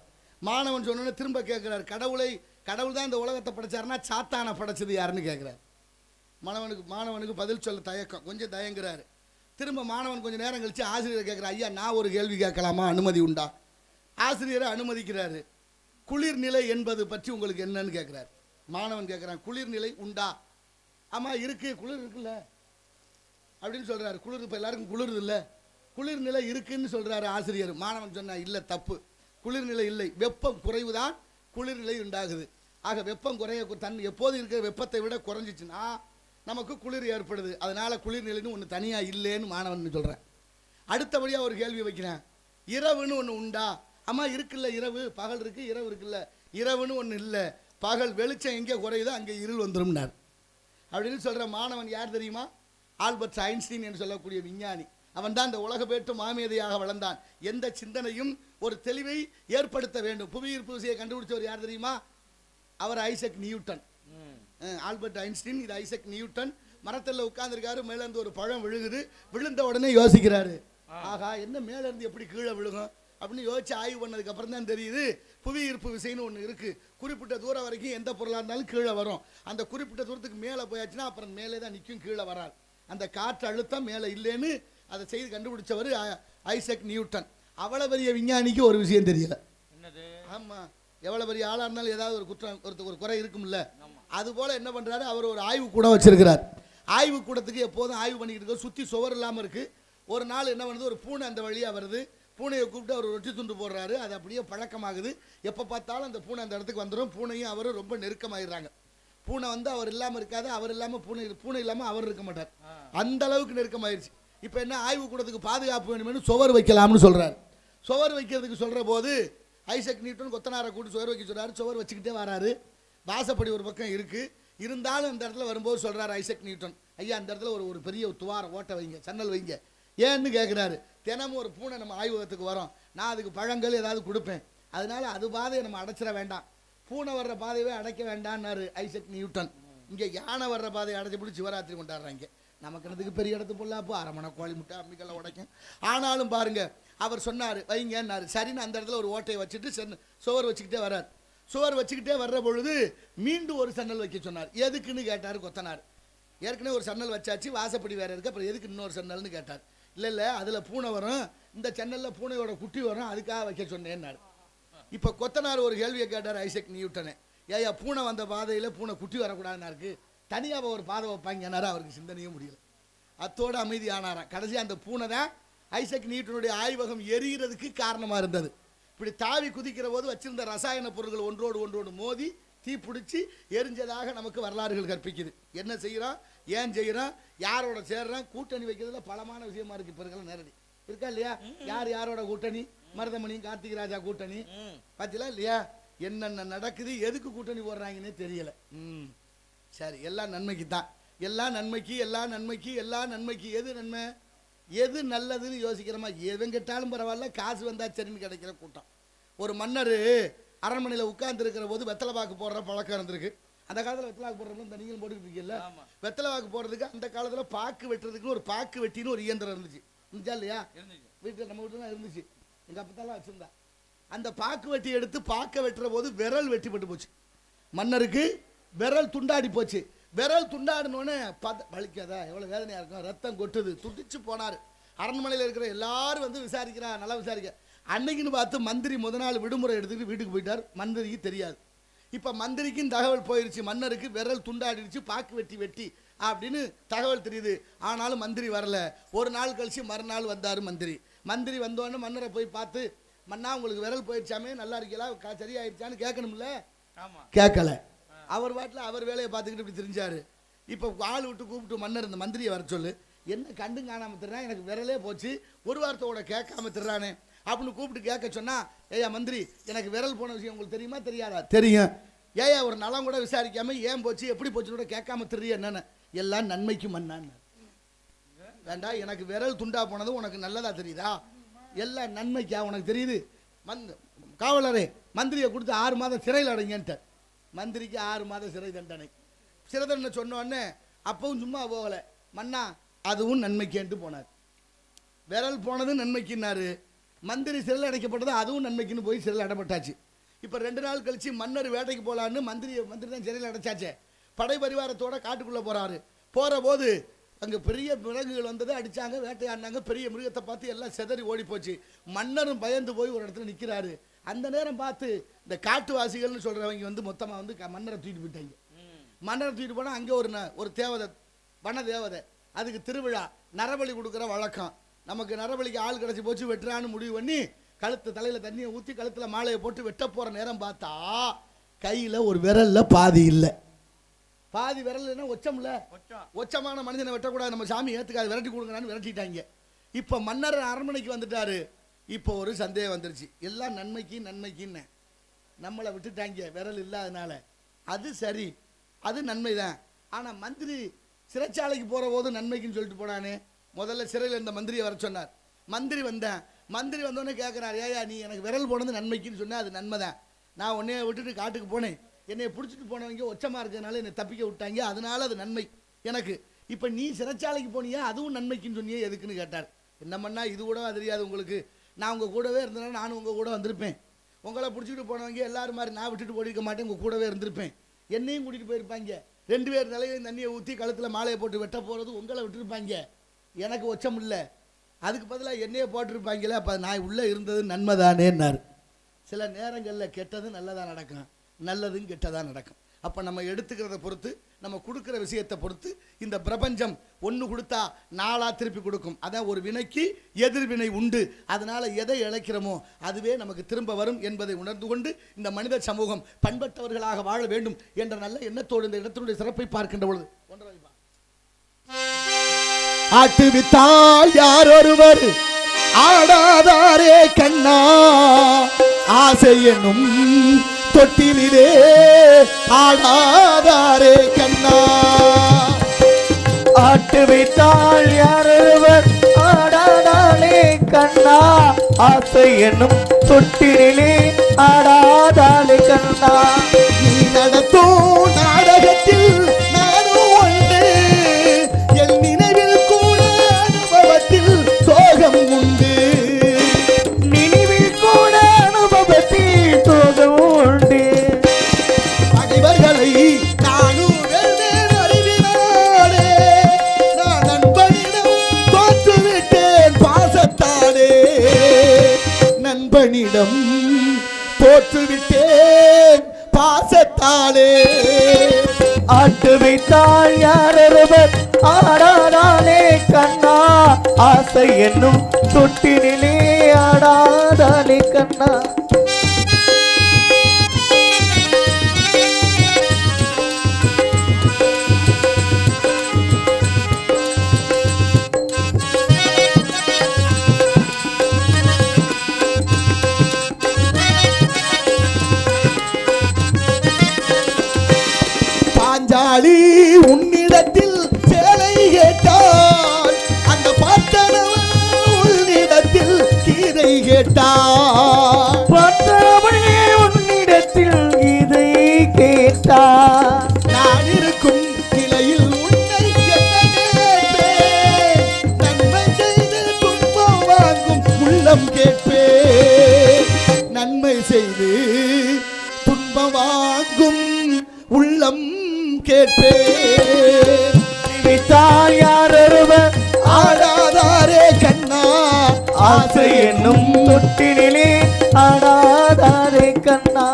மாணவன் சொன்னோன்னே திரும்ப கேட்குறாரு, கடவுள் தான் இந்த உலகத்தை படைச்சாருன்னா சாத்தானை படைச்சது யாருன்னு கேட்குறாரு. மாணவனுக்கு பதில் சொல்ல தயக்கம், கொஞ்சம் தயங்குறாரு. திரும்ப மாணவன் கொஞ்சம் நேரம் கழித்து ஆசிரியரை கேட்குறாரு, ஐயா நான் ஒரு கேள்வி கேட்கலாமா, அனுமதி உண்டா? ஆசிரியரை அனுமதிக்கிறாரு. குளிர்நிலை என்பது பற்றி உங்களுக்கு என்னன்னு கேட்குறாரு. மாணவன் கேட்குறான், குளிர்நிலை உண்டா? ஆமாம் இருக்குது, குளிர் இருக்குல்ல அப்படின்னு சொல்கிறாரு. குளிர் இப்போ எல்லாருக்கும் குளிர் இல்லை, குளிர்நிலை இருக்குன்னு சொல்கிறாரு ஆசிரியர். மாணவன் சொன்னால் இல்லை, தப்பு, குளிர்நிலை இல்லை, வெப்பம் குறைவுதான் குளிர்நிலை உண்டாகுது. ஆக வெப்பம் குறைய எப்போது இருக்கிற வெப்பத்தை விட குறைஞ்சிச்சுன்னா நமக்கு குளிர் ஏற்படுது, அதனால் குளிர்நிலைன்னு ஒன்று தனியாக இல்லைன்னு மாணவன் சொல்கிறேன். அடுத்தபடியாக ஒரு கேள்வி வைக்கிறேன், இரவுன்னு ஒன்று உண்டா? அம்மா இருக்குல்ல, இரவு பகல் இருக்குது, இரவு இருக்குல்ல, இரவுன்னு ஒன்று இல்லை, பகல் வெளிச்சம் எங்கே குறையுதோ அங்கே இருள் வந்துடும்னார். அப்படின்னு சொல்கிற மாணவன் யார் தெரியுமா? ஆல்பர்ட் ஐன்ஸ்டீன் என்று சொல்லக்கூடிய விஞ்ஞானி. அவன் தான் இந்த உலக பேட்டு மாமேதையாக வளர்ந்தான். எந்த சிந்தனையும் ஒரு தெளிவை ஏற்படுத்த வேண்டும். புவியீர்ப்பு விசையை கண்டுபிடிச்சவர் யார் தெரியுமா? அவர் ஐசக் நியூட்டன். ஆல்பர்ட் ஐன்ஸ்டீன், இது ஐசக் நியூட்டன். மரத்தில் உட்கார்ந்துருக்காரு, மேலேருந்து ஒரு பழம் விழுகுது. விழுந்த உடனே யோசிக்கிறாரு, ஆகா என்ன மேலேருந்து எப்படி கீழே விழுகும் அப்படின்னு யோசிச்சு ஆய்வு பண்ணதுக்கு அப்புறம் தான் தெரியுது புவி ஈர்ப்பு விசைன்னு ஒன்று இருக்குது. குறிப்பிட்ட தூரம் வரைக்கும் எந்த பொருளாக இருந்தாலும் கீழே வரும். அந்த குறிப்பிட்ட தூரத்துக்கு மேலே போயாச்சுன்னா அப்புறம் மேலே தான் நிற்கும், கீழே வராது. அந்த காற்று அழுத்தம் மேலே இல்லைன்னு அதை செய்து கண்டுபிடிச்சவர் ஐசக் நியூட்டன். அவ்வளோ பெரிய விஞ்ஞானிக்கு ஒரு விஷயம் தெரியல. ஆமாம், எவ்வளோ பெரிய ஆளாக இருந்தாலும் ஏதாவது ஒரு குற்றம் ஒரு குறை இருக்கும்ல. அதுபோல் என்ன பண்ணுறாரு, அவர் ஒரு ஆய்வு கூடம் வச்சிருக்கிறார். ஆய்வு கூடத்துக்கு எப்போதும் ஆய்வு பண்ணிக்கிட்டு இருக்க, சுற்றி சுவர் இல்லாமல் இருக்குது. ஒரு நாள் என்ன பண்ணுது, ஒரு பூனை அந்த வழியாக வருது. பூனையை கூப்பிட்டு அவர் ரொட்டி துண்டு போடுறாரு. அது அப்படியே பழக்கமாகுது. எப்போ பார்த்தாலும் அந்த பூனை அந்த இடத்துக்கு வந்துடும். பூனையும் அவரும் ரொம்ப நெருக்கமாகிடுறாங்க. பூனை வந்து அவர் இல்லாமல் இருக்காது, அவர் இல்லாமல் பூனை இல்லாமல் அவர் இருக்க மாட்டார். அந்த அளவுக்கு நெருக்கமாயிருச்சு. இப்போ என்ன, ஆய்வு கூடத்துக்கு பாதுகாப்பு வேணும்னு சுவர் வைக்கலாம்னு சொல்கிறார். சுவர் வைக்கிறதுக்கு சொல்கிற போது ஐசக் நியூட்டன் கொத்தனாரை கூட்டி சுவர் வைக்க சொல்கிறாரு. சுவர் வச்சுக்கிட்டே வராரு. வாசப்படி ஒரு பக்கம் இருக்குது. இருந்தாலும் அந்த இடத்துல வரும்போது சொல்கிறார் ஐசக் நியூட்டன், ஐயா அந்த இடத்துல ஒரு பெரிய துவாரம் ஓட்டை வைங்க, சன்னல் வைங்க. ஏன்னு கேட்குறாரு. தினமும் ஒரு பூனை நம்ம ஆய்வகத்துக்கு வரோம், நான் அதுக்கு பழங்கள் ஏதாவது கொடுப்பேன், அதனால அது பாதையை நம்ம அடைச்சிட வேண்டாம், பூனை வர்ற பாதையவே அடைக்க வேண்டான்னாரு ஐசக் நியூட்டன். இங்கே யானை வர்ற பாதையை அடைச்சி பிடிச்சி சிவராத்திரி கொண்டாடுறாங்க. நமக்கு என்னதுக்கு பெரிய இடத்து பொல்லாப்பு, அரமணை கோழி முட்டை அம்மிக்கெல்லாம் உடைக்கும். ஆனாலும் பாருங்க, அவர் சொன்னார் வைங்கன்னாரு. சரின்னு அந்த இடத்துல ஒரு ஓட்டையை வச்சுட்டு சுவர் வச்சுக்கிட்டே வர்றார். சுவர் வச்சுக்கிட்டே வர்ற பொழுது மீண்டும் ஒரு சன்னல் வைக்க சொன்னார். எதுக்குன்னு கேட்டார் கொத்தனார். ஏற்கனவே ஒரு சன்னல் வச்சாச்சு, வாசப்படி வேறு இருக்குது, அப்புறம் எதுக்கு இன்னொரு சன்னல்னு கேட்டார். இல்லை அதில் பூனை வரும், இந்த சன்னலில் பூனையோட குட்டி வரும், அதுக்காக வைக்க சொன்னேன்னாரு. இப்போ கொத்தனார் ஒரு கேள்வியை கேட்டார் ஐசக் நியூட்டனை, ஏயா பூனை வந்த பாதையில் பூனை குட்டி வரக்கூடாதுன்னா இருக்குது, தனியாக ஒரு பாதை வைப்பாங்கன்னாரு. அவருக்கு சிந்தனையும் முடியல, அத்தோடு அமைதி ஆனாராம். கடைசி அந்த பூனை தான் ஐசக் நியூட்டனுடைய ஆய்வகம் எரிகிறதுக்கு காரணமாக இருந்தது. இப்படி தாவி குதிக்கிற போது வச்சிருந்த ரசாயன பொருட்கள் ஒன்றோடு மோதி தீ பிடிச்சி எரிஞ்சதாக நமக்கு வரலாறுகள் கற்பிக்குது. என்ன செய்கிறோம், ஏன் செய்கிறோம், யாரோட சேர்றோம், கூட்டணி வைக்கிறதுல பலமான விஷயமா இருக்கு. இப்போ இருக்கிற நேரடி இருக்கா இல்லையா, யாரோட கூட்டணி, மருதமணி கார்த்திக் ராஜா கூட்டணி பார்த்தீங்களா இல்லையா, என்னென்ன நடக்குது, எதுக்கு கூட்டணி போடுறாங்கன்னே தெரியல. சரி, எல்லாம் நன்மைக்கு தான், எல்லாம் நன்மைக்கு எது நன்மை, எது நல்லதுன்னு யோசிக்கிறோமா, எதுவும் கேட்டாலும் பரவாயில்ல, காசு வந்தா சரின்னு கிடைக்கிற கூட்டம். ஒரு மன்னர் அரண்மனையில் உட்கார்ந்து இருக்கிற போது வெத்தலை பாக்கு போடுற பழக்கம் இருந்திருக்கு. அந்த காலத்தில் வெத்தலை பாக்கு போடுறவங்க இந்த நீங்களும் போட்டுக்கிட்டு இருக்கீங்கல்ல, வெத்தலை பாக்கு போடுறதுக்கு அந்த காலத்தில் பாக்கு வெட்டுறதுக்கு ஒரு பாக்கு வெட்டின்னு ஒரு இயந்திரம் இருந்துச்சு இல்லையா, வீட்டில் நம்ம வீட்டில் தான் இருந்துச்சு, எங்கள் அப்பத்தாலாம் வச்சுருந்தா. அந்த பாக்கு வெட்டி எடுத்து பாக்க வெட்டுற போது விரல் வெட்டிப்பட்டு போச்சு. மன்னருக்கு விரல் துண்டாடி போச்சு. விரல் துண்டாடினோடனே வலிக்காதா, எவ்வளோ வேதனையாக இருக்கும், ரத்தம் கொட்டுது, துடிச்சு போனார். அரண்மனையில் இருக்கிற எல்லாரும் வந்து விசாரிக்கிறா, நல்லா விசாரிக்க. அன்னைக்குன்னு பார்த்து மந்திரி முத நாள் விடுமுறை எடுத்துக்கிட்டு வீட்டுக்கு போயிட்டார். மந்திரிக்கு தெரியாது. இப்போ மந்திரிக்கும் தகவல் போயிடுச்சு, மன்னருக்கு விரல் துண்டாடிடுச்சு, பாக்கு வெட்டி அப்படின்னு தகவல் தெரியுது. ஆனாலும் மந்திரி வரல. ஒரு நாள் கழிச்சு மறுநாள் வந்தார் மந்திரி. மந்திரி வந்தோடனே மன்னரை போய் பார்த்து, மன்னா உங்களுக்கு விரல் போயிடுச்சாமே, நல்லா இருக்கீங்களா, சரியாயிடுச்சான்னு கேட்கணும்ல. கேட்கல. அவர் பாட்டில் அவர் வேலையை பார்த்துக்கிட்டு இப்படி தெரிஞ்சாரு. இப்போ ஆள் விட்டு கூப்பிட்டு மன்னர் இந்த மந்திரியை வர சொல்லு, என்ன கண்டு காணாமல் திடுறான், எனக்கு விரலே போச்சு, ஒரு வார்த்தையோட கேட்காம திடுறானே அப்படின்னு கூப்பிட்டு கேட்க சொன்னா, ஏயா மந்திரி, எனக்கு விரல் போன விஷயம் உங்களுக்கு தெரியுமா தெரியாதா? தெரியும். ஏயா ஒரு நலம் கூட விசாரிக்காம ஏன் போச்சு எப்படி போச்சுன்னு கூட கேட்காம திரிய என்னன்னு? எல்லாம் நன்மைக்கு மன்னான்னு. வேண்டா, எனக்கு விரல் துண்டா போனது உனக்கு நல்லதா தெரியுதா? எல்லாம் நன்மைக்கா உனக்கு தெரியுது? காவலரே, மந்திரியை கொடுத்து 6 மாதம் சிறையில் அடைங்கன்ட்ட. மந்திரிக்கு 6 மாதம் சிறை தண்டனை. சிறை தண்டனை சொன்னோடனே அப்பவும் சும்மா போகலை. மன்னா அதுவும் நன்மைக்கேன்ட்டு போனார். விரல் போனது நன்மைக்குன்னாரு. மந்திரி சிறையில் அடைக்கப்பட்டது அதுவும் நன்மைக்குன்னு போய் சிறையில் அடைப்பட்டாச்சு. இப்போ 2 நாள் கழிச்சு மன்னர் வேட்டைக்கு போகலான்னு மந்திரி தான் சிறையில் அடைச்சாச்சே. படை பரிவாரத்தோட காட்டுக்குள்ளே போகிறாரு. போகிற போது அங்கே பெரிய விலங்குகள் வந்தது, அடித்தாங்க, வேட்டையாடினாங்க. பெரிய மிருகத்தை பார்த்து எல்லாம் செதறி ஓடி போச்சு. மன்னரும் பயந்து போய் ஒரு இடத்துல நிற்கிறாரு. அந்த நேரம் பார்த்து இந்த காட்டுவாசிகள்னு சொல்கிறவங்க வந்து மொத்தமாக வந்து மன்னரை தூக்கிட்டு போயிட்டாங்க. மன்னரை தூக்கிட்டு போனால் அங்கே ஒரு தேவதை, வன தேவதை, அதுக்கு திருவிழா, நரபலி கொடுக்குற வழக்கம். நமக்கு நரபலிக்கு ஆள் கிடச்சி போச்சு, வெட்டுறான்னு முடிவு பண்ணி கழுத்து தலையில் தண்ணியை ஊற்றி கழுத்தில் மாலையை போட்டு வெட்ட போகிற நேரம் பார்த்தா கையில் ஒரு விரலில் பாதி இல்லை. பாதி விரல் ஒச்சம்ல, ஒச்சமான மனிதனை வெட்டக்கூடாது, நம்ம சாமி ஏற்றுக்காது, விரட்டி கொடுங்கன்னு விரட்டிட்டாங்க. இப்போ மன்னர் அரண்மனைக்கு வந்துட்டாரு. இப்போ ஒரு சந்தேகம் வந்துருச்சு, எல்லாம் நன்மைக்குன்னு நம்மளை விட்டுட்டாங்க விரல் இல்லாதனால. அது சரி, அது நன்மைதான். ஆனால் மந்திரி சிறைச்சாலைக்கு போகிற போது நன்மைக்குன்னு சொல்லிட்டு போனானே. முதல்ல சிறையில் இருந்த மந்திரியை வர சொன்னார். மந்திரி வந்தோடனே கேட்குறாரு, ஏயா நீ எனக்கு விரல் போனது நன்மைக்குன்னு சொன்னேன், அது நன்மை தான். நான் உன்னைய விட்டுட்டு காட்டுக்கு போனேன், என்னை பிடிச்சிட்டு போனவங்க ஒச்சமாக இருக்கிறதுனால என்னை தப்பிக்க விட்டாங்க, அதனால அது நன்மை எனக்கு. இப்போ நீ சிறைச்சாலைக்கு போனியா, அதுவும் நன்மைக்குன்னு சொன்னியே, எதுக்குன்னு கேட்டார். என்ன பண்ணா இது கூட தெரியாது உங்களுக்கு, நான் உங்கள் கூடவே இருந்தேன்னா நானும் உங்கள் கூட வந்திருப்பேன். உங்களை பிடிச்சிட்டு போனவங்க எல்லாரும் மாதிரி நான் விட்டுட்டு போயிருக்க மாட்டேன், உங்கள் கூடவே இருந்திருப்பேன். என்னையும் கூட்டிகிட்டு போயிருப்பாங்க. 2 பேர் தலையிலையும் தண்ணியை ஊற்றி கழுத்தில் மாலையை போட்டு வெட்ட போகிறது உங்களை விட்டுருப்பாங்க. எனக்கு ஒச்சம் இல்லை, அதுக்கு பதிலாக என்னையே போட்டிருப்பாங்களே, அப்போ நான் உள்ளே இருந்தது நன்மைதானேன்னாரு. சில நேரங்களில் கெட்டது நல்லதாக நடக்கும், நல்லதும் கெட்டதாக நடக்கும். அப்போ நம்ம எடுத்துக்கிறத பொறுத்து, நம்ம கொடுக்குற விஷயத்தை பொறுத்து இந்த பிரபஞ்சம் ஒன்று கொடுத்தா 4 திருப்பி கொடுக்கும். அதான் ஒரு வினைக்கு எதிர்வினை உண்டு. அதனால் எதை இழைக்கிறோமோ அதுவே நமக்கு திரும்ப வரும் என்பதை உணர்ந்து கொண்டு இந்த மனித சமூகம் பண்பட்டவர்களாக வாழ வேண்டும் என்ற நல்ல எண்ணத்தோடு இந்த இடத்தினுடைய சிறப்பை பார்க்கின்ற பொழுது ஆட்டுவித்தால் யார் ஒருவர் ஆடாதாரே கண்ணா, ஆசை என்னும் தொட்டிலே ஆடாதாரே கண்ணா. ஆட்டுவித்தால் யார் ஒருவர் ஆடாதாரே கண்ணா, ஆசை என்னும் தொட்டிலே ஆடாதாரே கண்ணா. நீ நடத்தும் நாடகத்தில் நானும் உண்டு, என் நினைவில் கூட அனுபவத்தில் சோகம் உண்டு. நினைவில் கூட அனுபவத்தில் சோகம் உண்டு. பகைவர்களை நானும் வெல்வேறு அறிவினாலே, நான் நண்பனிடம் தோற்றுவிட்டேன் பாசத்தாலே, நண்பனிடம் தோற்றுவிட்டேன் பாசத்தாலே. ஆட்டுவித்தால் யார் ஒருவர் ஆடாதாலே கண்ணா, ஆசை என்னும் தொட்டிலே ஆடாதாலே கண்ணா. பாஞ்சாலி உன்னிடத்தில் சேலை கேட்டால், அந்த பார்த்தனவன் உன்னிடத்தில் கீதை கேட்டான். பார்த்தவனே உன்னிடத்தில் கீதை கேட்டான். நான் இருக்கும் நிலையில் உன்னை என்ன கேட்பேன், நன்மை செய்து துன்பம் வாங்கும் உள்ளம் கேட்பேன், நன்மை செய்து துன்பம் வாங்கும் உள்ளம் கேட்பேன். விட்டால் யார் ஒருவர் ஆடாதாரே கண்ணா ஆசை என்னும் தொட்டினிலே ஆடாதாரே கண்ணா.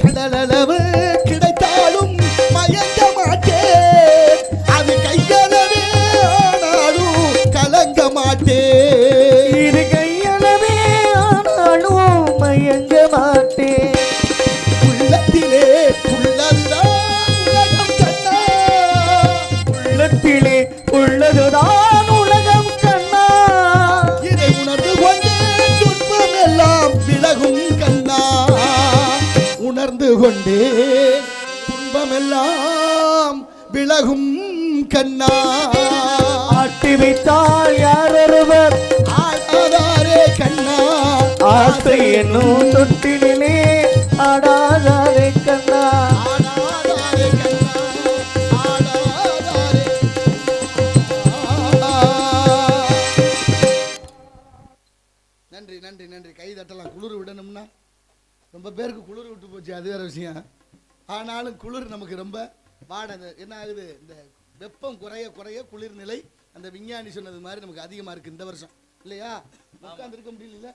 கடலளவு கிடைத்தாலும் மயங்க மாட்டேன். அது கையளவே ஆனாலும் கலங்க மாட்டேன். இது கையளவே ஆனாலும் மயங்க மாட்டேன். உள்ளத்திலே உள்ளதுதான் உலகம் கண்ணா. உள்ளத்திலே உள்ளதுதான் உலகம் கண்ணா. இதை உணர்ந்து கொண்டே துன்பம் எல்லாம் விலகும் கண்ணா. உணர்ந்து கொண்டே துன்பமெல்லாம் விலகும் கண்ணா. ஆட்டி வைத்தால் யார் ஒருவர் ஆடாதாரே கண்ணா ஆசை என்னும் தொட்டினிலே ஆடாதாரே கண்ணா. ஆடாதாரே கண்ணா ஆடாதாரே. நன்றி நன்றி நன்றி. கை தட்டலாம். குளிர் விடணும்னா ரொம்ப பேருக்கு குளிர் விட்டு போச்சு, அது வேற விஷயம். ஆனாலும் குளிர் நமக்கு ரொம்ப வாடகை என்ன ஆகுது, இந்த வெப்பம் குறைய குறைய குளிர்நிலை அந்த விஞ்ஞானி சொன்னது மாதிரி நமக்கு அதிகமாக இருக்குது இந்த வருஷம் இல்லையா? உட்கார்ந்து இருக்க முடியல.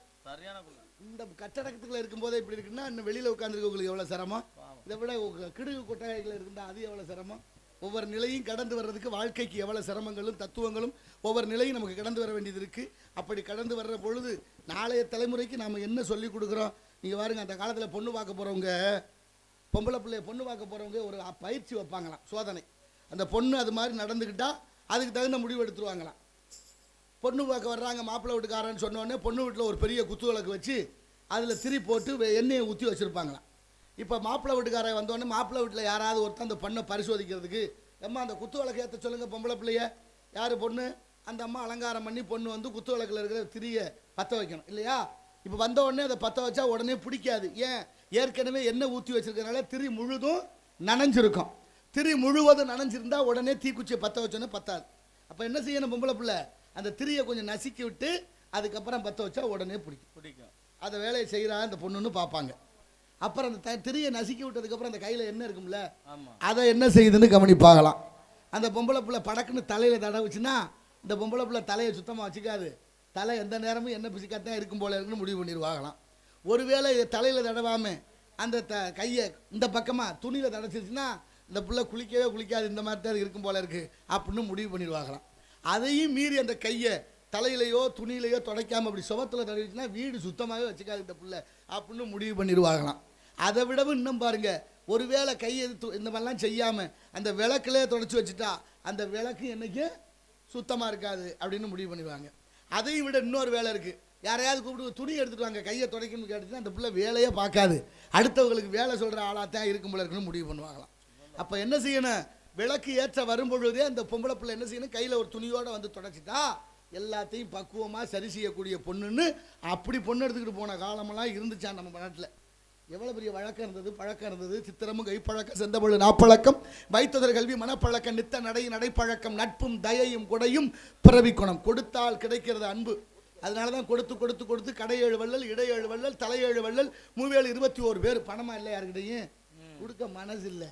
இந்த கட்டடத்துக்குள்ள இருக்கும்போதே இப்படி இருக்குன்னா இன்னும் வெளியில் உட்காந்துருக்கவங்களுக்கு எவ்வளோ சிரமம். இதை விட கிடுகு கொட்டகைகள் இருந்தால் அது எவ்வளோ சிரமம். ஒவ்வொரு நிலையும் கடந்து வர்றதுக்கு வாழ்க்கைக்கு எவ்வளோ சிரமங்களும் தத்துவங்களும் ஒவ்வொரு நிலையும் நமக்கு கடந்து வர வேண்டியது இருக்குது. அப்படி கடந்து வர்ற பொழுது நாளைய தலைமுறைக்கு நாம் என்ன சொல்லிக் கொடுக்குறோம்? நீங்கள் பாருங்க, அந்த காலத்தில் பொண்ணு பார்க்க போகிறவங்க, பொம்பளை பிள்ளைய பொண்ணு பார்க்க போகிறவங்க ஒரு பயிற்சி வைப்பாங்களாம், சோதனை. அந்த பொண்ணு அது மாதிரி நடந்துக்கிட்டால் அதுக்கு தகுந்த முடிவு எடுத்துருவாங்களாம். பொண்ணு பார்க்க வர்றாங்க மாப்பிள்ளை வீட்டுக்காரன்னு சொன்னோடனே பொண்ணு வீட்டில் ஒரு பெரிய குத்து விளக்கு வச்சு அதில் திரி போட்டு எண்ணெயை ஊற்றி வச்சுருப்பாங்களாம். இப்போ மாப்பிள்ளை வீட்டுக்காரன் வந்தோடனே மாப்பிள்ளை வீட்டில் யாராவது ஒருத்தன் அந்த பொண்ணை பரிசோதிக்கிறதுக்கு, அம்மா அந்த குத்து விளக்கு ஏற்ற சொல்லுங்கள் பொம்பளை பிள்ளைய. யார் பொண்ணு? அந்த அம்மா அலங்காரம் பண்ணி பொண்ணு வந்து குத்து விளக்கில் இருக்கிற திரியை பற்ற வைக்கணும் இல்லையா? இப்போ வந்த உடனே அதை பற்ற வச்சா உடனே பிடிக்காது. ஏன்? ஏற்கனவே எண்ணெய் ஊற்றி வச்சிருக்கனால திரி முழுதும் நனைஞ்சிருக்கும். திரி முழுவதும் நனைஞ்சிருந்தா உடனே தீக்குச்சியை பற்ற வச்சோன்னே பத்தாது. அப்போ என்ன செய்யணும் பொம்பளை பிள்ளை? அந்த திரியை கொஞ்சம் நசுக்கி விட்டு அதுக்கப்புறம் பற்ற வச்சா உடனே பிடிக்கும். அதை வேலையை செய்கிறா அந்த பொண்ணுன்னு பார்ப்பாங்க. அப்புறம் அந்த திரியை நசுக்கி விட்டதுக்கப்புறம் அந்த கையில் என்ன இருக்கும்ல, அதை என்ன செய்யுதுன்னு கவனிப்பாகலாம். அந்த பொம்பளை பிள்ளை படக்குன்னு தலையில் தடவுச்சுன்னா இந்த பொம்பளை பிள்ளை தலையை சுத்தமாக வச்சுக்காது. தலை எந்த நேரமும் என்ன பிசிக்காத்தான் இருக்கும் போல இருக்குன்னு முடிவு பண்ணிடுவாங்களாம். ஒருவேளை இதை தலையில் தடவாமல் அந்த கையை இந்த பக்கமாக துணியில் தடைச்சிருச்சுன்னா இந்த பிள்ளை குளிக்கவே குளிக்காது, இந்த மாதிரி தான் இருக்கும் போல இருக்குது அப்படின்னு முடிவு பண்ணிடுவாங்களாம். அதையும் மீறி அந்த கையை தலையிலையோ துணியிலையோ துடைக்காமல் அப்படி சுவத்தில் தடவிச்சுன்னா வீடு சுத்தமாகவே வச்சுக்காது இந்த பிள்ளை அப்படின்னு முடிவு பண்ணிடுவாங்களாம். அதை விடவும் இன்னும் பாருங்கள், ஒருவேளை கையை இந்த மாதிரிலாம் செய்யாமல் அந்த விளக்கிலே தொடச்சி வச்சுட்டா அந்த விளக்கு என்றைக்கும் சுத்தமாக இருக்காது அப்படின்னு முடிவு பண்ணிடுவாங்க. அதையும் விட இன்னொரு வேலை இருக்குது. யாரையாவது கூப்பிட்டு துணி எடுத்துகிட்டு வாங்க கையை துடைக்கணும்னு கேட்டுச்சுன்னா அந்த பிள்ளை வேலையே பார்க்காது, அடுத்தவங்களுக்கு வேலை சொல்கிற ஆளாத்தான் இருக்கும் போல இருக்குன்னு முடிவு பண்ணுவாங்களாம். அப்போ என்ன செய்யணும்? விளக்கு ஏற்ற வரும்பொழுதே அந்த பொம்பளை பிள்ளை என்ன செய்யணும்? கையில் ஒரு துணியோடு வந்து தொடச்சிட்டா எல்லாத்தையும் பக்குவமாக சரி செய்யக்கூடிய பொண்ணுன்னு அப்படி பொண்ணு எடுத்துக்கிட்டு போன காலமெல்லாம் இருந்துச்சான் நம்ம நாட்டில். எவ்வளோ பெரிய வழக்கம் இருந்தது, பழக்கம் இருந்தது. சித்திரமும் கைப்பழக்கம் செந்தமிழ் நாப்பழக்கம் வைத்ததர் கல்வி மனப்பழக்கம் நித்த நடை நடைப்பழக்கம் நட்பும் தயையும் கொடையும் பிறவி குணம். கொடுத்தால் கிடைக்கிறது அன்பு. அதனால தான் கொடுத்து கொடுத்து கொடுத்து கடை 7 வள்ளல் இடை 7 வள்ளல் தலை 7 வள்ளல் மூவேல் 21 பேர். பணமா இல்லை யாருக்கிட்டையும் கொடுக்க மனசு இல்லை.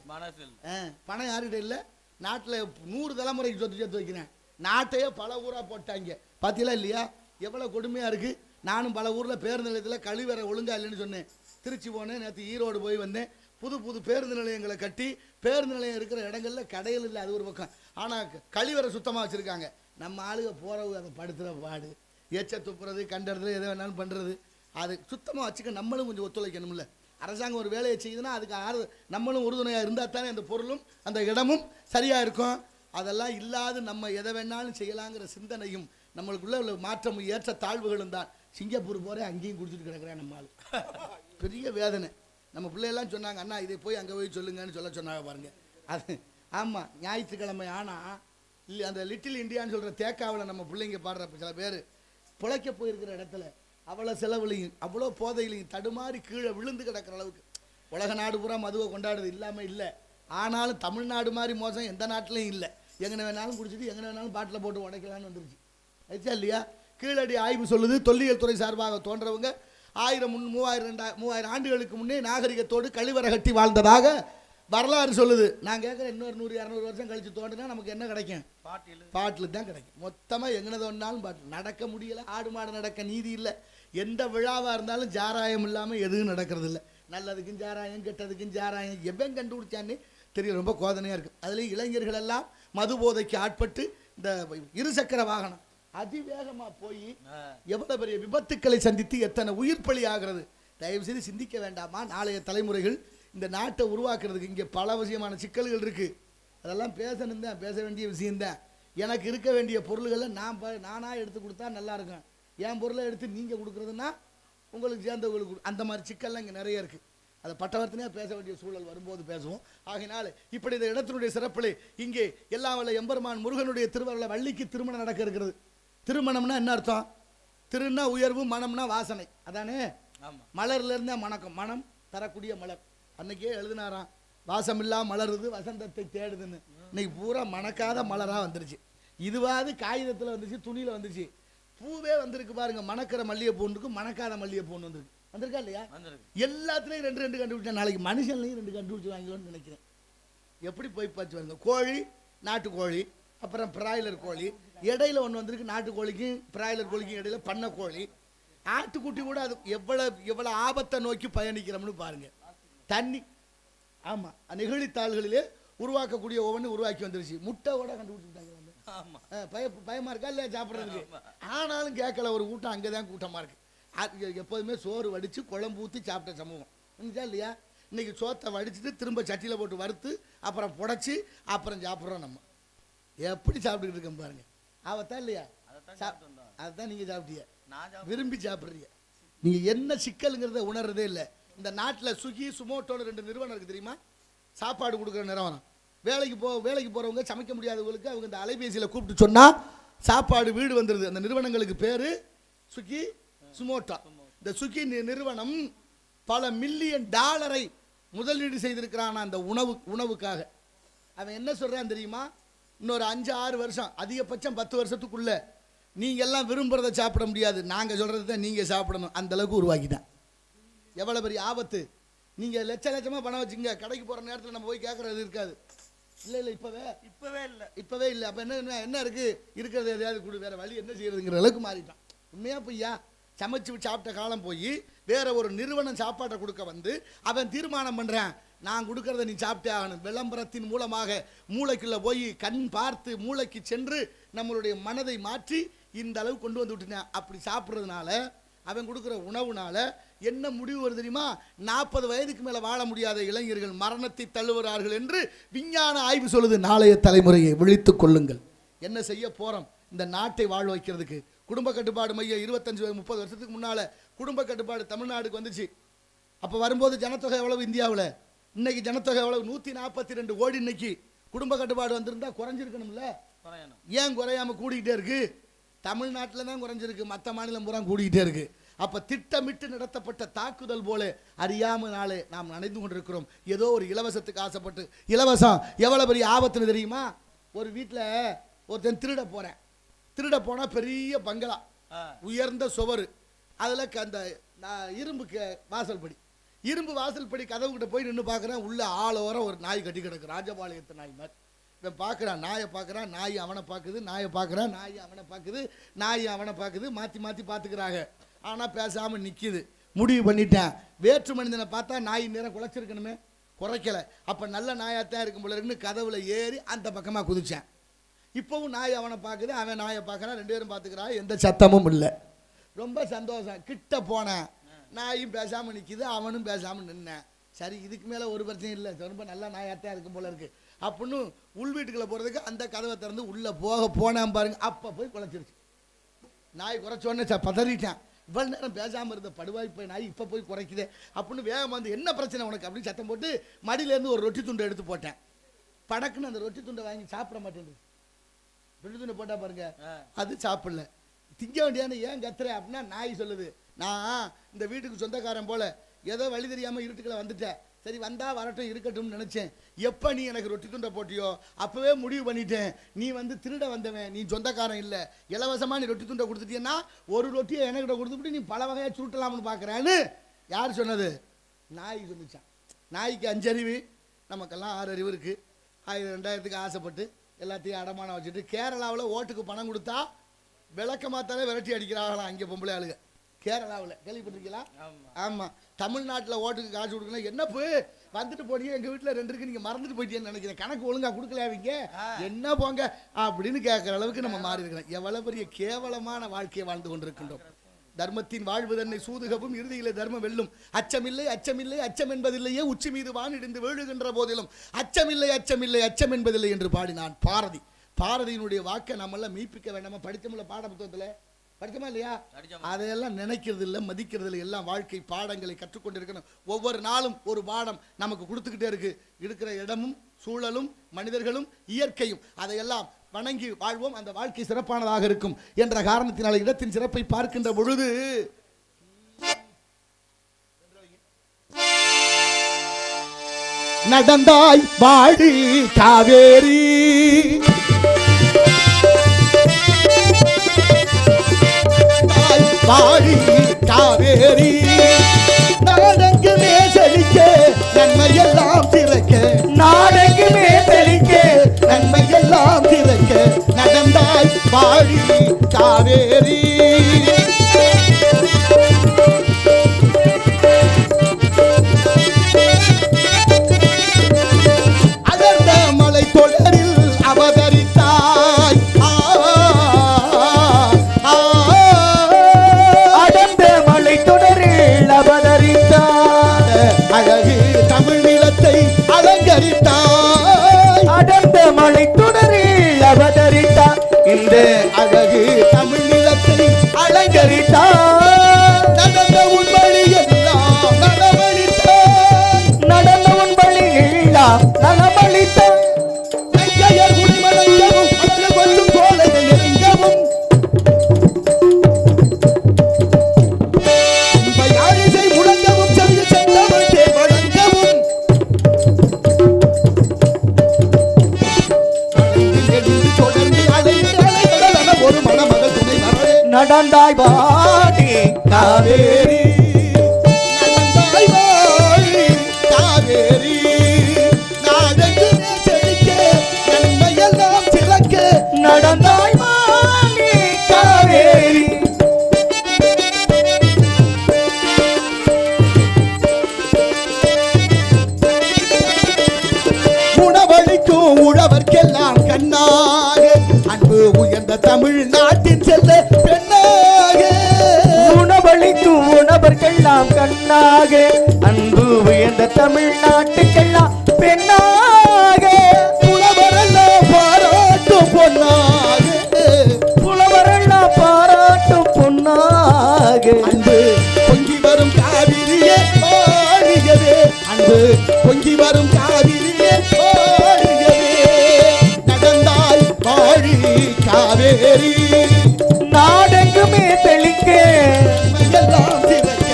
பணம் யாருக்கிட்ட இல்லை. நாட்டில் 100 தலைமுறைக்கு சொத்து சேர்த்து வைக்கிறேன். நாட்டையே பல ஊராக போட்டாங்க. பார்த்தீங்களா இல்லையா? எவ்வளோ கொடுமையாக இருக்குது. நானும் பல ஊரில் பேருந்து நிலையத்தில் கழிவறை ஒழுங்கா இல்லைன்னு சொன்னேன். திருச்சி போனேன், நேற்று ஈரோடு போய் வந்தேன். புது புது பேருந்து நிலையங்களை கட்டி பேருந்து நிலையம் இருக்கிற இடங்களில் கடையில் இல்லை, அது ஒரு பக்கம். ஆனால் கழிவறை சுத்தமாக வச்சுருக்காங்க. நம்ம ஆளுக போகிறவு அதை படுத்துகிற பாடு, எச்ச துப்புறது, கண்டறது, எதை வேணாலும் பண்ணுறது. அது சுத்தமாக வச்சுக்க நம்மளும் கொஞ்சம் ஒத்துழைக்கணும்ல. அரசாங்கம் ஒரு வேலையை செய்யுதுன்னா அதுக்கு நம்மளும் உறுதுணையாக இருந்தால் தானே அந்த பொருளும் அந்த இடமும் சரியாக இருக்கும். அதெல்லாம் இல்லாது நம்ம எதை வேணாலும் செய்யலாங்கிற சிந்தனையும் நம்மளுக்குள்ள உள்ள மாற்றமும் ஏற்ற தாழ்வுகளும் தான். சிங்கப்பூர் போகிறேன், அங்கேயும் குடிச்சிட்டு கிடக்கிறேன் நம்ம ஆள். பெரிய வேதனை. நம்ம பிள்ளையெல்லாம் சொன்னாங்க, அண்ணா இதை போய் அங்கே போய் சொல்லுங்கன்னு சொன்னாங்க பாருங்கள். அது ஆமாம், ஞாயிற்றுக்கிழமை ஆனால் இல்லை அந்த லிட்டில் இண்டியான்னு சொல்கிற தேக்காவில் நம்ம பிள்ளைங்க பாடுற சில பேர் பிழைக்க போயிருக்கிற இடத்துல அவ்வளோ செலவுலையும் அவ்வளோ போதையிலையும் தடுமாறி கீழே விழுந்து கிடக்கிற அளவுக்கு. உலக நாடு பூரா மதுவை கொண்டாடுறது இல்லாமல் இல்லை. ஆனாலும் தமிழ்நாடு மாதிரி மோசம் எந்த நாட்டிலையும் இல்லை. எங்கே வேணாலும் குடிச்சிட்டு எங்கே வேணாலும் பாட்டில் போட்டு உடைக்கலான்னு வந்துருச்சு. ஆச்சா இல்லையா? கீழடி ஆய்வு சொல்லுது, தொல்லியல் துறை சார்பாக தோன்றவங்க 1000 3000 ஆண்டுகளுக்கு முன்னே நாகரிகத்தோடு கழிவறை கட்டி வாழ்ந்ததாக வரலாறு சொல்லுது. நான் கேட்குறேன், இன்னொரு 100 200 வருஷம் கழிச்சு தோண்டினா நமக்கு என்ன கிடைக்கும்? பாட்டில் தான் கிடைக்கும். மொத்தமாக எங்கனது ஒன்றாலும் பாட்டில். நடக்க முடியலை, ஆடு மாடு நடக்க நீதி இல்லை. எந்த விழாவாக இருந்தாலும் ஜாராயம் இல்லாமல் எதுவும் நடக்கிறது இல்லை. நல்லதுக்கும் ஜாராயம், கெட்டதுக்கும் ஜாராயம். எவன் கண்டுபிடிச்சான்னு தெரியல. ரொம்ப கோதனையாக இருக்குது. அதுலேயும் இளைஞர்கள் எல்லாம் மது போதைக்கு ஆட்பட்டு இந்த இருசக்கர வாகனம் அதிவேகமாக போய் எவ்வளோ பெரிய விபத்துக்களை சந்தித்து எத்தனை உயிர் பலி ஆகிறது. தயவுசெய்து சிந்திக்க வேண்டாமா? நாளைய தலைமுறைகள் இந்த நாட்டை உருவாக்குறதுக்கு இங்கே பல விஷயமான சிக்கல்கள் இருக்குது. அதெல்லாம் பேசணும் தான், பேச வேண்டிய விஷயந்தான். எனக்கு இருக்க வேண்டிய பொருள்களை நானாக எடுத்து கொடுத்தா நல்லாயிருக்கும். என் பொருளை எடுத்து நீங்கள் கொடுக்குறதுன்னா உங்களுக்கு சேர்ந்தவங்களுக்கு அந்த மாதிரி சிக்கல்லாம் இங்கே நிறைய இருக்குது. அதை பட்டவர்த்தனையாக பேச வேண்டிய சூழல் வரும்போது பேசுவோம். ஆகையினால இப்படி இந்த இடத்தினுடைய சிறப்பிலே இங்கே எல்லா வல்ல எம்பெருமான் முருகனுடைய திருவருளை வள்ளிக்கு திருமணம் நடக்க இருக்கிறது. திருமணம்னா என்ன அர்த்தம்? திருன்னா உயர்வு, மனம்னா வாசனை. அதானே? மலர்ல இருந்தே மணக்கம், மனம் தரக்கூடிய மலர். அன்னைக்கே எழுதினாராம், வாசமில்லா மலருது வசந்தத்தை தேடுதுன்னு. இன்னைக்கு பூரா மணக்காத மலராக வந்துருச்சு. இதுவாது காகிதத்தில் வந்துச்சு, துணியில் வந்துச்சு. பூவே வந்திருக்கு பாருங்க. மணக்கிற மல்லிகைப்பூண்டுக்கு மணக்காத மல்லிகைப்பூண்டு வந்திருக்கு. வந்திருக்கா இல்லையா? எல்லாத்துலேயும் 2 கண்டுபிடிச்சேன். நாளைக்கு மனுஷன்லையும் 2 கண்டுபிடிச்சி வாங்கலாம்னு நினைக்கிறேன். எப்படி போய் பார்த்து வருங்க. கோழி, நாட்டுக்கோழி, அப்புறம் பிராய்லர் கோழி, இடையில ஒன்று வந்திருக்கு. நாட்டுக்கோழிக்கும் பிராய்லர் கோழிக்கும் இடையில பண்ண கோழி. ஆட்டுக்குட்டி கூட அது எவ்வளோ ஆபத்தை நோக்கி பயணிக்கிறோம்னு பாருங்க. தண்ணி, ஆமாம், நெகிழித்தாள்களிலே உருவாக்கக்கூடிய ஒவ்வொன்று உருவாக்கி வந்துருச்சு. முட்டை கூட கண்டுபிடிச்சிட்டாங்க. பயமா இருக்கா இல்லையா சாப்பிட்றதுக்கு? ஆனாலும் கேட்கல. ஒரு கூட்டம் அங்கே தான் கூட்டமாக இருக்குது. எப்போதுமே சோறு வடித்து குழம்பு ஊற்றி சாப்பிட்ட சமூகம் இருந்துச்சா இல்லையா? இன்னைக்கு சோத்தை வடிச்சுட்டு திரும்ப சட்டியில் போட்டு வறுத்து அப்புறம் புடைச்சி அப்புறம் சாப்பிட்றோம். நம்ம எப்படி சாப்பிட்டுக்கிட்டு இருக்கோம் பாருங்க. ஆபத்தா இல்லையா? அதுதான் நீங்கள் சாப்பிட்டீங்க, விரும்பி சாப்பிட்றீங்க. நீங்கள் என்ன சிக்கலுங்கிறத உணர்றதே இல்லை. இந்த நாட்டில் ஸ்விக்கி, சுமோட்டோன்னு 2 நிறுவனம் இருக்குது தெரியுமா? சாப்பாடு கொடுக்குற நிறுவனம். வேலைக்கு போகிறவங்க, சமைக்க முடியாதவங்களுக்கு அவங்க இந்த அலைபேசியில் கூப்பிட்டு சொன்னால் சாப்பாடு வீடு வந்துடுது. அந்த நிறுவனங்களுக்கு பேர் ஸ்விக்கி, சுமோட்டோ. இந்த ஸ்விக்கி நிறுவனம் பல மில்லியன் டாலரை முதலீடு செய்திருக்கிறான் அந்த உணவுக்காக. அவன் என்ன சொல்கிறான் தெரியுமா? இன்னொரு 5-6 வருஷம், அதிகபட்சம் 10 வருஷத்துக்குள்ள நீங்கள் எல்லாம் விரும்புகிறத சாப்பிட முடியாது, நாங்கள் சொல்கிறது தான் நீங்கள் சாப்பிடணும். அந்தளவுக்கு உருவாக்கிட்டான். எவ்வளோ பெரிய ஆபத்து! நீங்கள் லட்சமாக பணம் வச்சுங்க, கடைக்கு போகிற நேரத்தில் நம்ம போய் கேட்குறது இருக்காது. இல்லை இப்போவே இல்லை. அப்போ என்ன இருக்குது? இருக்கிறது எதையாவது கொடு, வேறு வழி என்ன செய்யறதுங்கிற அளவுக்கு மாறிட்டான். உண்மையாக பொய்யா? சமைச்சு சாப்பிட்ட காலம் போய் வேற ஒரு நிறுவனம் சாப்பாட்டை கொடுக்க வந்து அவன் தீர்மானம் பண்ணுறான், நான் கொடுக்கறத நீ சாப்பிட்டே ஆகணும். விளம்பரத்தின் மூலமாக மூளைக்குள்ளே போய் கண் பார்த்து மூளைக்கு சென்று நம்மளுடைய மனதை மாற்றி இந்த அளவு கொண்டு வந்து விட்டுனேன். அப்படி சாப்பிட்றதுனால, அவன் கொடுக்குற உணவுனால என்ன முடிவு வருது தெரியுமா? 40 வயதுக்கு மேலே வாழ முடியாத இளைஞர்கள் மரணத்தை தள்ளுகிறார்கள் என்று விஞ்ஞான ஆய்வு சொல்லுது. நாளைய தலைமுறையை விழித்துக் கொள்ளுங்கள். என்ன செய்ய போகிறோம் இந்த நாட்டை வாழ வைக்கிறதுக்கு? குடும்ப கட்டுப்பாடு மையம் 25-30 வருஷத்துக்கு முன்னால் குடும்ப கட்டுப்பாடு தமிழ்நாடுக்கு வந்துச்சு. அப்போ வரும்போது ஜனத்தொகை எவ்வளவு இந்தியாவில்? இன்னைக்கு ஜனத்தொகை எவ்வளவு? 142 கோடி. இன்னைக்கு குடும்ப கட்டுப்பாடு வந்திருந்தா குறைஞ்சிருக்கணும்ல? ஏன் குறையாம கூடிக்கிட்டே இருக்கு? தமிழ்நாட்டில் தான் குறைஞ்சிருக்கு, மற்ற மாநிலம் பூரா கூடிக்கிட்டே இருக்கு. அப்போ திட்டமிட்டு நடத்தப்பட்ட தாக்குதல் போல அறியாமனாலே நாம் நடந்து கொண்டிருக்கிறோம். ஏதோ ஒரு இலவசத்துக்கு ஆசைப்பட்டு. இலவசம் எவ்வளோ பெரிய ஆபத்துன்னு தெரியுமா? ஒரு வீட்டில் ஒருத்தன் திருட போனால் பெரிய பங்களா, உயர்ந்த சுவர், அதில் அந்த இரும்பு வாசல் படி கதவு கிட்ட போய் நின்று பார்க்குறேன். உள்ள ஆளோரம் ஒரு நாய் கட்டி கிடக்கு, ராஜபாளையத்து நாய் மாதிரி. இவன் பார்க்குறான், நாயை பார்க்குறான், நாய் அவனை பார்க்குது, நாயை பார்க்குறான், நாய் அவனை பார்க்குது, நாய் அவனை பார்க்குது, மாற்றி பார்த்துக்கிறாங்க. ஆனால் பேசாமல் நிற்கிது. முடிவு பண்ணிட்டேன், வேற்று மனிதனை பார்த்தா நாய் நேரம் குலைச்சிருக்கணுமே, குறைக்கலை. அப்போ நல்ல நாயாத்தான் இருக்கும் போல இருக்குன்னு கதவுல ஏறி அந்த பக்கமாக குதிச்சேன். இப்போவும் நாய் அவனை பார்க்குது, அவன் நாயை பார்க்குறான், 2 பேரும் பார்த்துக்கிறான், எந்த சத்தமும் இல்லை. ரொம்ப சந்தோஷம். கிட்ட போனேன், நாயும் பேசாமல் நிற்கிது, அவனும் பேசாமல் நின்னேன். சரி, இதுக்கு மேலே ஒரு பிரச்சனை இல்லை, ரொம்ப நல்ல நாயாத்தான் இருக்கும் போல இருக்குது அப்படின்னு உள் வீட்டுக்குள்ளே போகிறதுக்கு அந்த கதவை திறந்து உள்ளே போனேன் பாருங்க. அப்போ போய் குலைச்சிருச்சு. நாய் குறைச்சோடனே பதறிட்டேன். இவ்வளோ நேரம் பேசாமல் இருந்த படுவாய் போய் நாய் இப்போ போய் குறைக்குதே அப்படின்னு வேகம் வந்து, என்ன பிரச்சனை உனக்கு அப்படின்னு சத்தம் போட்டு மடியிலேருந்து ஒரு ரொட்டி துண்டை எடுத்து போட்டேன். படக்குன்னு அந்த ரொட்டி துண்டை வாங்கி சாப்பிட மாட்டேன். ரொட்டி துண்டை போட்டால் பாருங்க, அது சாப்பிடல. திங்க வேண்டியானு ஏன் கத்துறேன் அப்படின்னா, நாய் சொல்லுது, நான் இந்த வீட்டுக்கு சொந்தக்காரன் போல ஏதோ வழி தெரியாமல் இருட்டுக்களை வந்துட்டேன், சரி வந்தா வரட்டும் இருக்கட்டும்னு நினைச்சேன். எப்ப நீ எனக்கு ரொட்டி துண்டை போட்டியோ அப்பவே முடிவு பண்ணிட்டேன், நீ வந்து திருட வந்தவன், நீ சொந்தக்காரன் இல்ல. இலவசமா நீ ரொட்டி துண்டை கொடுத்துட்டீங்கன்னா ஒரு ரொட்டியை என்கிட்ட கொடுத்துட்டு நீ பல வகையா சுருட்டலாம்னு பாக்குறேன்னு யார் சொன்னது? நாய் சொன்னிச்சான். நாய்க்கு 5 அறிவு, நமக்கெல்லாம் 6 அறிவு இருக்கு. 1000-2000க்கு ஆசைப்பட்டு எல்லாத்தையும் அடமானம் வச்சுட்டு கேரளாவில் ஓட்டுக்கு பணம் கொடுத்தா விளக்க மாத்தாலே விரட்டி அடிக்கிறாங்களாம் அங்கே பொம்பளை ஆளுங்க. கேரளாவில் கேள்விப்பட்டிருக்கீங்களா? ஆமாம். தமிழ்நாட்டில் ஓட்டுக்கு காசு கொடுக்கணும். என்ன போய் வந்துட்டு போனீங்க, எங்கள் வீட்டில் 2 இருக்கு, நீங்கள் மறந்துட்டு போயிட்டீங்கன்னு நினைக்கிறேன், கணக்கு ஒழுங்காக கொடுக்கலாவீங்க என்ன போங்க அப்படின்னு கேட்குற அளவுக்கு நம்ம மாறி இருக்கிறோம். எவ்வளோ பெரிய கேவலமான வாழ்க்கையை வாழ்ந்து கொண்டிருக்கின்றோம். தர்மத்தின் வாழ்வு தன்னை சூதுகவும் இறுதியிலே தர்மம் வெல்லும். அச்சமில்லை அச்சமில்லை அச்சம் என்பதில்லையே, உச்சி மீது வானிடிந்து வீழுகின்ற போதிலும் அச்சமில்லை அச்சமில்லை அச்சம் என்பதில்லை என்று பாடினான் பாரதி. பாரதியினுடைய வாக்கை நம்மெல்லாம் மீட்பிக்க வேண்டாமா? படித்தமில்ல பாட புத்தகத்தில் படிச்சமா இல்லையா? அதையெல்லாம் நினைக்கிறது இல்லை, மதிக்கிறது இல்லை. எல்லாம் வாழ்க்கை பாடங்களை கற்றுக்கொண்டிருக்கணும். ஒவ்வொரு நாளும் ஒரு பாடம் நமக்கு கொடுத்துக்கிட்டே இருக்கு. இருக்கிற இடமும் சூழலும் மனிதர்களும் இயற்கையும் அதையெல்லாம் வணங்கி வாழ்வோம், அந்த வாழ்க்கை சிறப்பானதாக இருக்கும் என்ற காரணத்தினால் இடத்தின் சிறப்பை பார்க்கின்ற பொழுது நடந்தாய் வாடி காவேரி, வாடி காவேரி, நாடெங்குமே செழிக்க நன்மையெல்லாம் திறக்க, நாடெங்குமே செழிக்க நன்மையெல்லாம் திறக்க, நடந்தாய் வாடி காவேரி. அடர்ந்த மலை தொடரில் அவதரித்தாய், அழகு தமிழ் நிலத்தை அலங்கரித்தாய், அடர்ந்த மலை தொடரில் அவதரித்தாய், இந்த அழகு தமிழ் நிலத்தை அலங்கரித்தாய், நடந்த உன் வழி எல்லாம் நலமளித்தாய், நடந்த உன் வழி எல்லாம் நலமளித்தாய், வெங்கையர் குடிமலையவும் மலர் கொள்ளும் கோலைகள் நெருங்கவும், நடந்தாய் வாடி காவேரி, நடந்தாய் வாடி காவேரி, நாடெங்குமே செழிக்க நன்மையெல்லாம் சிறக்க, நடந்தாய் வாடி காவேரி. உணவளிக்கும் உழவர்க்கெல்லாம் கண்ணாக அன்பு உயர்ந்த தமிழ்நாட்டின் செல்ல பெண்ணாக, உணவளிக்கும் உணவர்க்கெல்லாம் கண்ணாக அன்பு உயர்ந்த தமிழ்நாட்டுக்கெல்லாம் பெண்ணாக, புலவரெல்லாம் பாராட்டும் பொன்னாக, புலவரெல்லாம் பாராட்டும் பொன்னாக, அன்பு பொங்கி வரும் காவிரியே வாழியவே, அன்பு பொங்கி வரும் காவிரியே வாழியவே, நடந்தாய் வாழி காவேரி, நாடெங்குமே செழிக்க எல்லாம் திறக்க,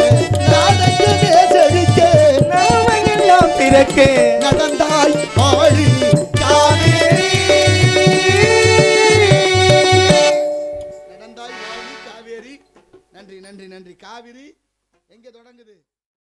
நாடெங்குமே செழிக்க நாமெல்லாம் திறக்க, நடந்தாய் வாழி காவேரி, நடந்தாய் வாழி காவேரி. நன்றி நன்றி நன்றி. காவிரி எங்கே தொடங்குது?